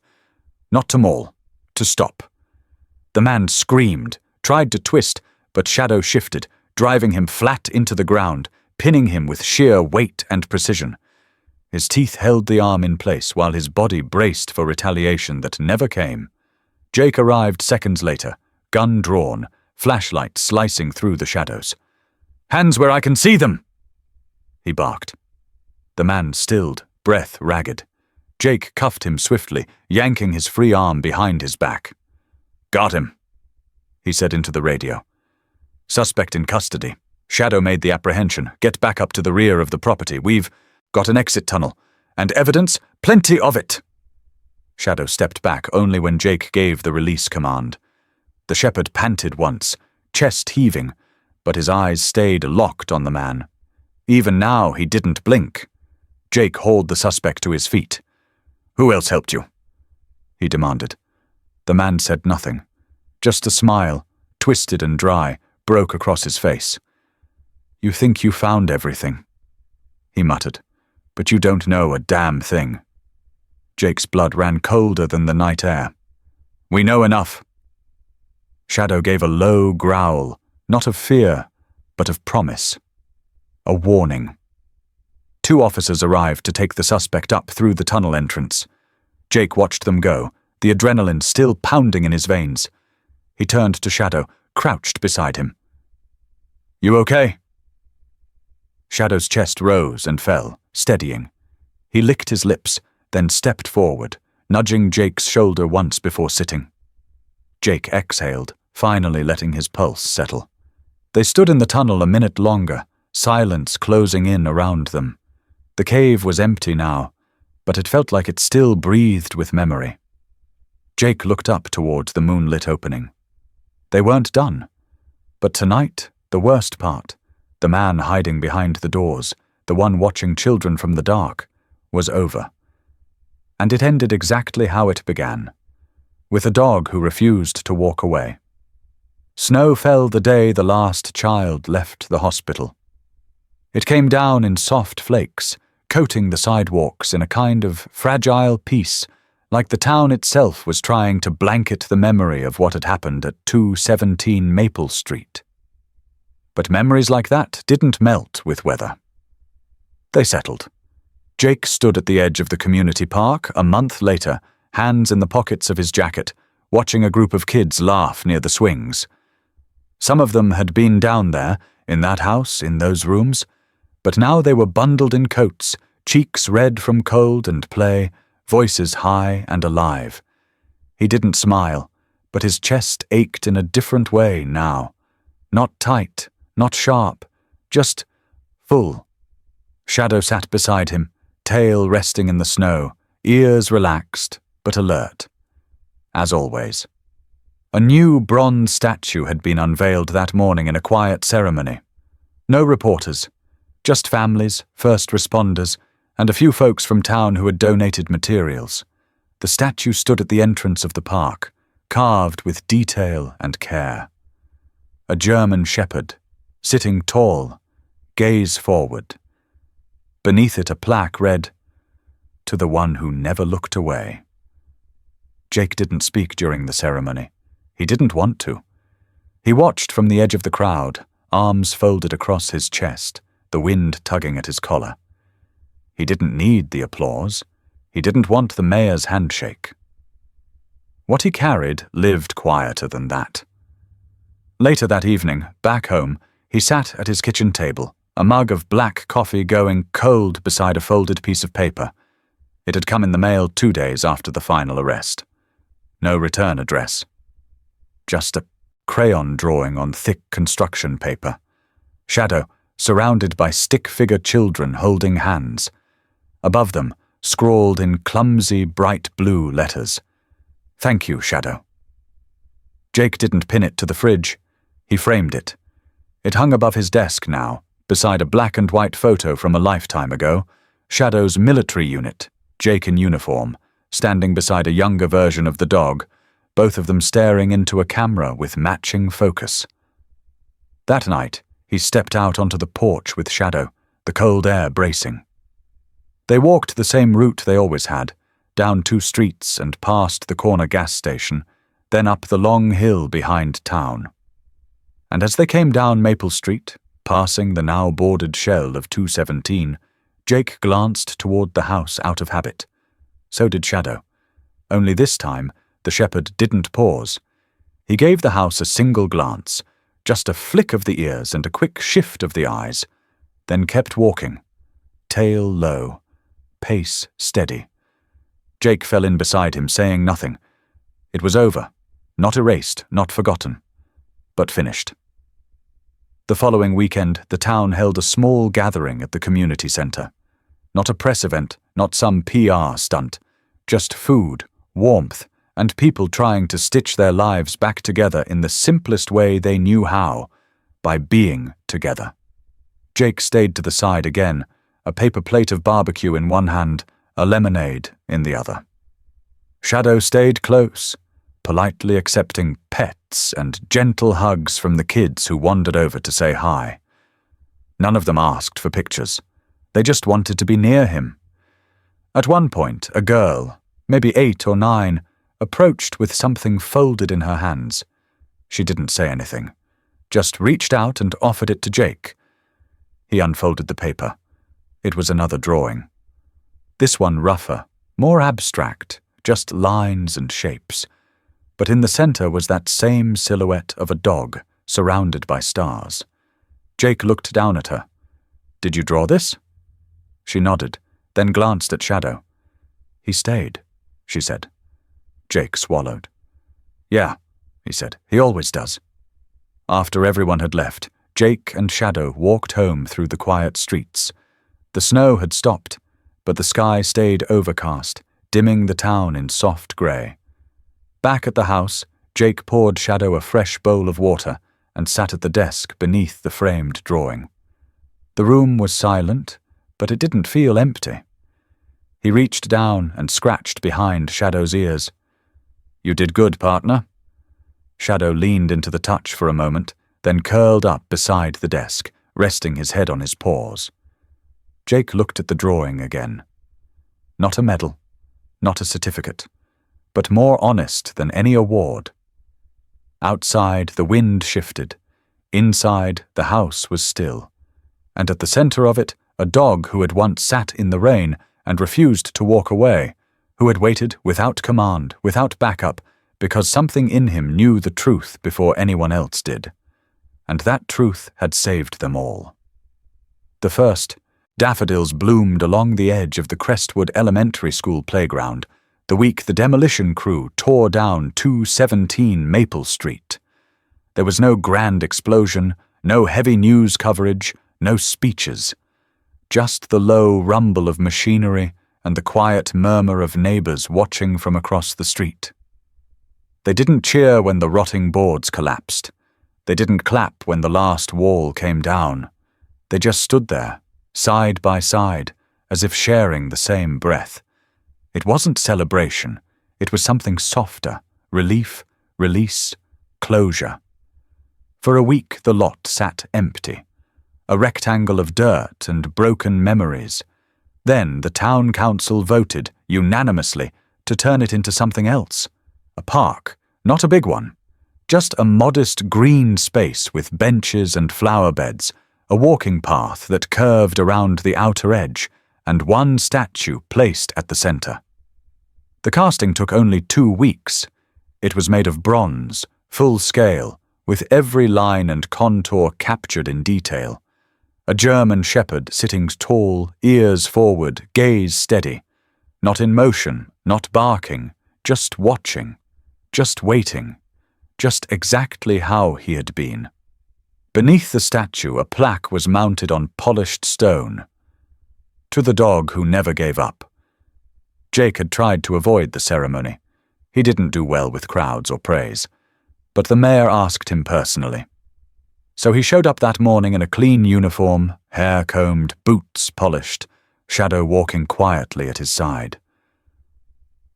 Not to maul, to stop. The man screamed, tried to twist, but Shadow shifted, driving him flat into the ground, pinning him with sheer weight and precision. His teeth held the arm in place while his body braced for retaliation that never came. Jake arrived seconds later, gun drawn, flashlight slicing through the shadows. "Hands where I can see them!" he barked. The man stilled, breath ragged. Jake cuffed him swiftly, yanking his free arm behind his back. "Got him," he said into the radio. "Suspect in custody. Shadow made the apprehension. Get back up to the rear of the property. We've got an exit tunnel. And evidence, plenty of it." Shadow stepped back only when Jake gave the release command. The shepherd panted once, chest heaving, but his eyes stayed locked on the man. Even now he didn't blink. Jake hauled the suspect to his feet. "Who else helped you?" he demanded. The man said nothing. Just a smile, twisted and dry, broke across his face. "You think you found everything," he muttered, "but you don't know a damn thing." Jake's blood ran colder than the night air. "We know enough." Shadow gave a low growl, not of fear, but of promise. A warning. 2 officers arrived to take the suspect up through the tunnel entrance. Jake watched them go, the adrenaline still pounding in his veins. He turned to Shadow, crouched beside him. "You okay?" Shadow's chest rose and fell, steadying. He licked his lips, then stepped forward, nudging Jake's shoulder once before sitting. Jake exhaled, finally letting his pulse settle. They stood in the tunnel a minute longer, silence closing in around them. The cave was empty now, but it felt like it still breathed with memory. Jake looked up towards the moonlit opening. They weren't done. But tonight, the worst part, the man hiding behind the doors, the one watching children from the dark, was over. And it ended exactly how it began, with a dog who refused to walk away. Snow fell the day the last child left the hospital. It came down in soft flakes, coating the sidewalks in a kind of fragile peace, like the town itself was trying to blanket the memory of what had happened at 217 Maple Street. But memories like that didn't melt with weather. They settled. Jake stood at the edge of the community park a month later, hands in the pockets of his jacket, watching a group of kids laugh near the swings. Some of them had been down there, in that house, in those rooms, but now they were bundled in coats, cheeks red from cold and play, voices high and alive. He didn't smile, but his chest ached in a different way now. Not tight, not sharp, just full. Shadow sat beside him, tail resting in the snow, ears relaxed, but alert. As always. A new bronze statue had been unveiled that morning in a quiet ceremony. No reporters, just families, first responders, and a few folks from town who had donated materials. The statue stood at the entrance of the park, carved with detail and care. A German shepherd, sitting tall, gaze forward. Beneath it a plaque read, "To the one who never looked away." Jake didn't speak during the ceremony. He didn't want to. He watched from the edge of the crowd, arms folded across his chest, the wind tugging at his collar. He didn't need the applause. He didn't want the mayor's handshake. What he carried lived quieter than that. Later that evening, back home, he sat at his kitchen table, a mug of black coffee going cold beside a folded piece of paper. It had come in the mail 2 days after the final arrest. No return address. Just a crayon drawing on thick construction paper. Shadow, surrounded by stick-figure children holding hands. Above them, scrawled in clumsy, bright blue letters. "Thank you, Shadow." Jake didn't pin it to the fridge. He framed it. It hung above his desk now, beside a black and white photo from a lifetime ago, Shadow's military unit, Jake in uniform, standing beside a younger version of the dog, both of them staring into a camera with matching focus. That night, he stepped out onto the porch with Shadow, the cold air bracing. They walked the same route they always had, down 2 streets and past the corner gas station, then up the long hill behind town. And as they came down Maple Street, passing the now boarded shell of 217, Jake glanced toward the house out of habit. So did Shadow. Only this time, the shepherd didn't pause. He gave the house a single glance, just a flick of the ears and a quick shift of the eyes, then kept walking, tail low, pace steady. Jake fell in beside him, saying nothing. It was over, not erased, not forgotten, but finished. The following weekend, the town held a small gathering at the community center. Not a press event, not some PR stunt, just food, warmth, and people trying to stitch their lives back together in the simplest way they knew how, by being together. Jake stayed to the side again, a paper plate of barbecue in one hand, a lemonade in the other. Shadow stayed close, politely accepting pets and gentle hugs from the kids who wandered over to say hi. None of them asked for pictures. They just wanted to be near him. At one point, a girl, maybe 8 or 9, approached with something folded in her hands. She didn't say anything, just reached out and offered it to Jake. He unfolded the paper. It was another drawing. This one rougher, more abstract, just lines and shapes. But in the center was that same silhouette of a dog, surrounded by stars. Jake looked down at her. "Did you draw this?" She nodded, then glanced at Shadow. "He stayed," she said. Jake swallowed. "Yeah," he said. "He always does." After everyone had left, Jake and Shadow walked home through the quiet streets. The snow had stopped, but the sky stayed overcast, dimming the town in soft grey. Back at the house, Jake poured Shadow a fresh bowl of water and sat at the desk beneath the framed drawing. The room was silent, but it didn't feel empty. He reached down and scratched behind Shadow's ears. "You did good, partner." Shadow leaned into the touch for a moment, then curled up beside the desk, resting his head on his paws. Jake looked at the drawing again. Not a medal, not a certificate, but more honest than any award. Outside, the wind shifted. Inside, the house was still. And at the center of it, a dog who had once sat in the rain and refused to walk away, who had waited without command, without backup, because something in him knew the truth before anyone else did. And that truth had saved them all. The first, daffodils bloomed along the edge of the Crestwood Elementary School playground, the week the demolition crew tore down 217 Maple Street. There was no grand explosion, no heavy news coverage, no speeches. Just the low rumble of machinery and the quiet murmur of neighbors watching from across the street. They didn't cheer when the rotting boards collapsed. They didn't clap when the last wall came down. They just stood there, side by side, as if sharing the same breath. It wasn't celebration. It was something softer, relief, release, closure. For a week the lot sat empty, a rectangle of dirt and broken memories. Then the town council voted, unanimously, to turn it into something else. A park, not a big one. Just a modest green space with benches and flower beds, a walking path that curved around the outer edge, and one statue placed at the center. The casting took only 2 weeks. It was made of bronze, full scale, with every line and contour captured in detail. A German shepherd sitting tall, ears forward, gaze steady. Not in motion, not barking, just watching, just waiting, just exactly how he had been. Beneath the statue, a plaque was mounted on polished stone. To the dog who never gave up. Jake had tried to avoid the ceremony. He didn't do well with crowds or praise. But the mayor asked him personally. So he showed up that morning in a clean uniform, hair combed, boots polished, Shadow walking quietly at his side.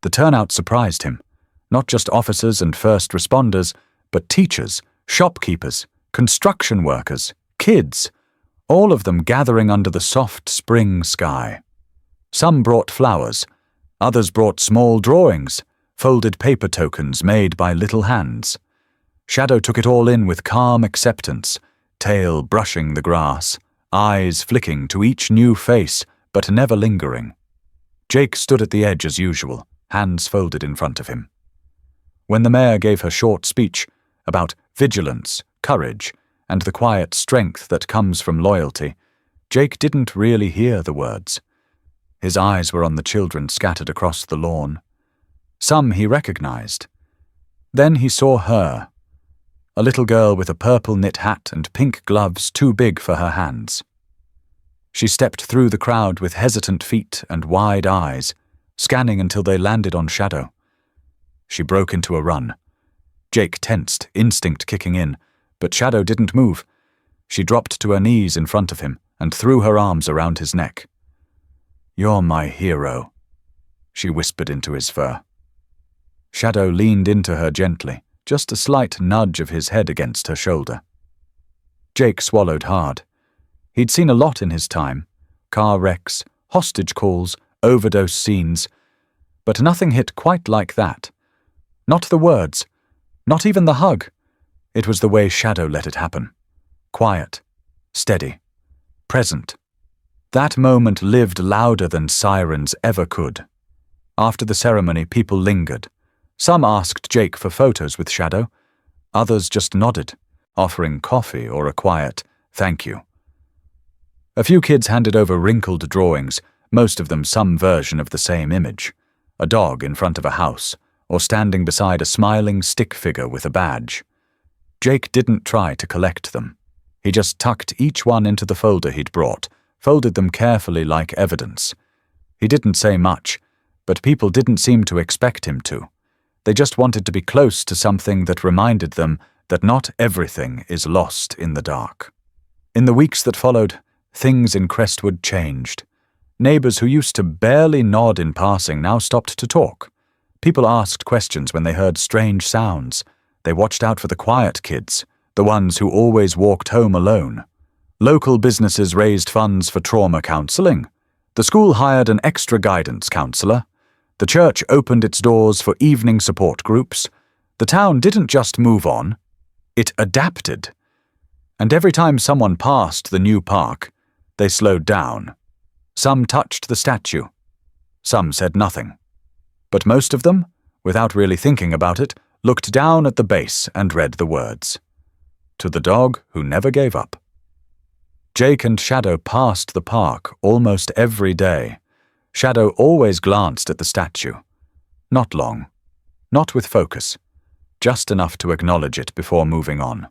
The turnout surprised him. Not just officers and first responders, but teachers, shopkeepers, construction workers, kids, all of them gathering under the soft spring sky. Some brought flowers, others brought small drawings, folded paper tokens made by little hands. Shadow took it all in with calm acceptance, tail brushing the grass, eyes flicking to each new face, but never lingering. Jake stood at the edge as usual, hands folded in front of him. When the mayor gave her short speech about vigilance, courage, and the quiet strength that comes from loyalty, Jake didn't really hear the words. His eyes were on the children scattered across the lawn. Some he recognized. Then he saw her, a little girl with a purple knit hat and pink gloves too big for her hands. She stepped through the crowd with hesitant feet and wide eyes, scanning until they landed on Shadow. She broke into a run. Jake tensed, instinct kicking in, but Shadow didn't move. She dropped to her knees in front of him and threw her arms around his neck. "You're my hero," she whispered into his fur. Shadow leaned into her gently, just a slight nudge of his head against her shoulder. Jake swallowed hard. He'd seen a lot in his time, car wrecks, hostage calls, overdose scenes, but nothing hit quite like that. Not the words, not even the hug. It was the way Shadow let it happen. Quiet, steady, present. That moment lived louder than sirens ever could. After the ceremony, people lingered. Some asked Jake for photos with Shadow. Others just nodded, offering coffee or a quiet "thank you." A few kids handed over wrinkled drawings, most of them some version of the same image. A dog in front of a house, or standing beside a smiling stick figure with a badge. Jake didn't try to collect them. He just tucked each one into the folder he'd brought, folded them carefully like evidence. He didn't say much, but people didn't seem to expect him to. They just wanted to be close to something that reminded them that not everything is lost in the dark. In the weeks that followed, things in Crestwood changed. Neighbors who used to barely nod in passing now stopped to talk. People asked questions when they heard strange sounds. They watched out for the quiet kids, the ones who always walked home alone. Local businesses raised funds for trauma counseling. The school hired an extra guidance counselor. The church opened its doors for evening support groups. The town didn't just move on, it adapted. And every time someone passed the new park, they slowed down. Some touched the statue. Some said nothing. But most of them, without really thinking about it, looked down at the base and read the words. To the dog who never gave up. Jake and Shadow passed the park almost every day. Shadow always glanced at the statue. Not long. Not with focus. Just enough to acknowledge it before moving on.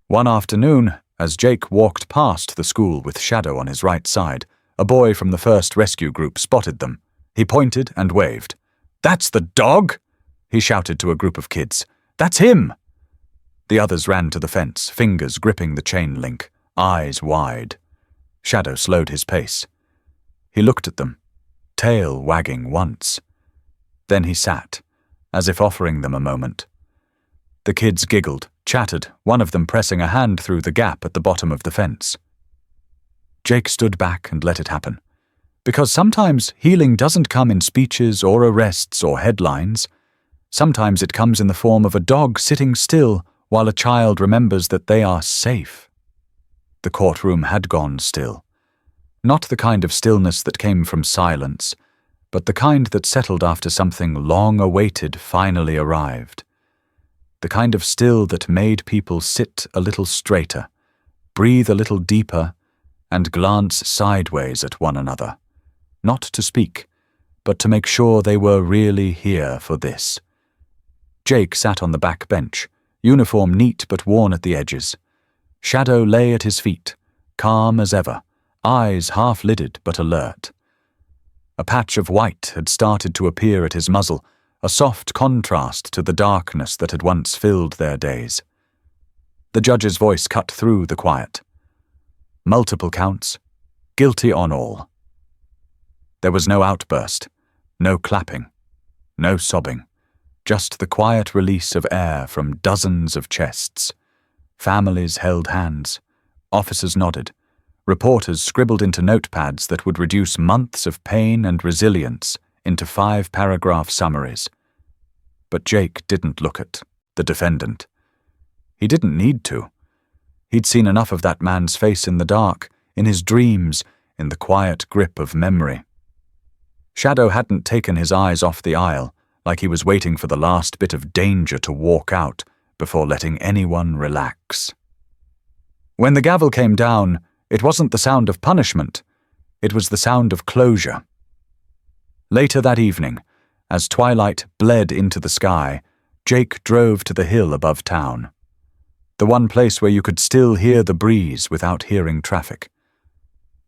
One afternoon, as Jake walked past the school with Shadow on his right side, a boy from the first rescue group spotted them. He pointed and waved. "That's the dog!" he shouted to a group of kids. "That's him!" The others ran to the fence, fingers gripping the chain link, eyes wide. Shadow slowed his pace. He looked at them, tail wagging once. Then he sat, as if offering them a moment. The kids giggled, chattered, one of them pressing a hand through the gap at the bottom of the fence. Jake stood back and let it happen. Because sometimes healing doesn't come in speeches or arrests or headlines. Sometimes it comes in the form of a dog sitting still while a child remembers that they are safe. The courtroom had gone still. Not the kind of stillness that came from silence, but the kind that settled after something long awaited finally arrived. The kind of still that made people sit a little straighter, breathe a little deeper, and glance sideways at one another. Not to speak, but to make sure they were really here for this. Jake sat on the back bench, uniform neat but worn at the edges. Shadow lay at his feet, calm as ever, eyes half-lidded but alert. A patch of white had started to appear at his muzzle, a soft contrast to the darkness that had once filled their days. The judge's voice cut through the quiet. Multiple counts, guilty on all. There was no outburst, no clapping, no sobbing, just the quiet release of air from dozens of chests. Families held hands, officers nodded, reporters scribbled into notepads that would reduce months of pain and resilience into 5-paragraph summaries. But Jake didn't look at the defendant. He didn't need to. He'd seen enough of that man's face in the dark, in his dreams, in the quiet grip of memory. Shadow hadn't taken his eyes off the aisle, like he was waiting for the last bit of danger to walk out before letting anyone relax. When the gavel came down, it wasn't the sound of punishment, it was the sound of closure. Later that evening, as twilight bled into the sky, Jake drove to the hill above town. The one place where you could still hear the breeze without hearing traffic.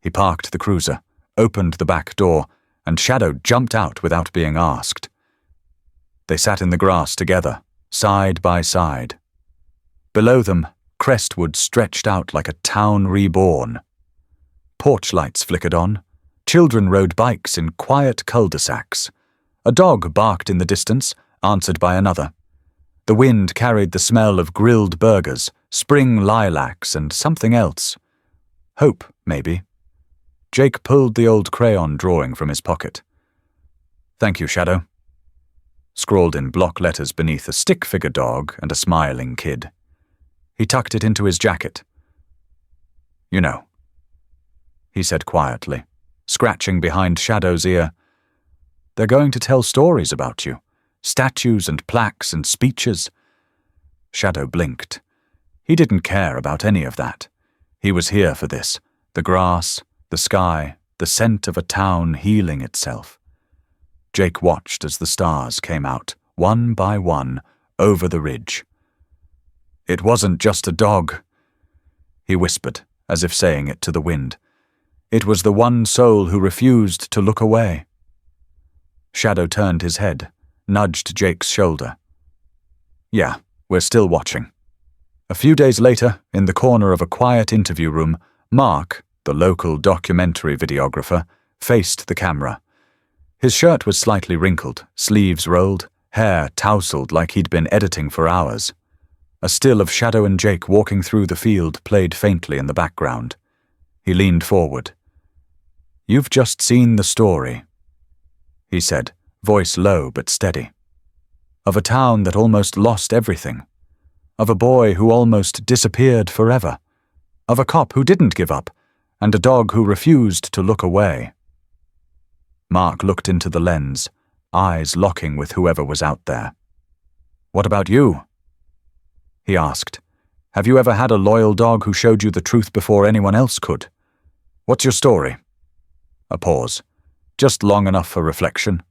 He parked the cruiser, opened the back door, and Shadow jumped out without being asked. They sat in the grass together, side by side. Below them, Crestwood stretched out like a town reborn. Porch lights flickered on. Children rode bikes in quiet cul-de-sacs. A dog barked in the distance, answered by another. The wind carried the smell of grilled burgers, spring lilacs, and something else. Hope, maybe. Jake pulled the old crayon drawing from his pocket. "Thank you, Shadow." Scrawled in block letters beneath a stick-figure dog and a smiling kid. He tucked it into his jacket. "You know," he said quietly, scratching behind Shadow's ear. "They're going to tell stories about you. Statues and plaques and speeches." Shadow blinked. He didn't care about any of that. He was here for this. The grass, the sky, the scent of a town healing itself. Jake watched as the stars came out, one by one, over the ridge. "It wasn't just a dog," he whispered, as if saying it to the wind. "It was the one soul who refused to look away." Shadow turned his head, nudged Jake's shoulder. "Yeah, we're still watching." A few days later, in the corner of a quiet interview room, Mark, the local documentary videographer, faced the camera. His shirt was slightly wrinkled, sleeves rolled, hair tousled like he'd been editing for hours. A still of Shadow and Jake walking through the field played faintly in the background. He leaned forward. "You've just seen the story," he said, voice low but steady. "Of a town that almost lost everything. Of a boy who almost disappeared forever. Of a cop who didn't give up, and a dog who refused to look away." Mark looked into the lens, eyes locking with whoever was out there. "What about you?" he asked. "Have you ever had a loyal dog who showed you the truth before anyone else could? What's your story?" A pause, just long enough for reflection.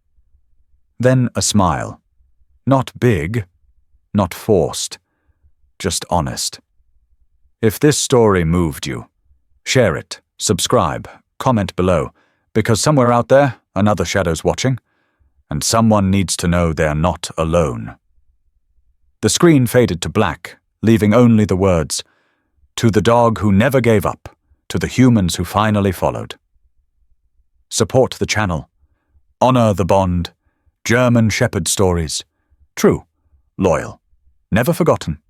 Then a smile. Not big, not forced, just honest. If this story moved you, share it, subscribe, comment below, because somewhere out there, another Shadow's watching, and someone needs to know they're not alone. The screen faded to black, leaving only the words, "To the dog who never gave up, to the humans who finally followed." Support the channel. Honor the bond. German Shepherd stories. True, loyal, never forgotten.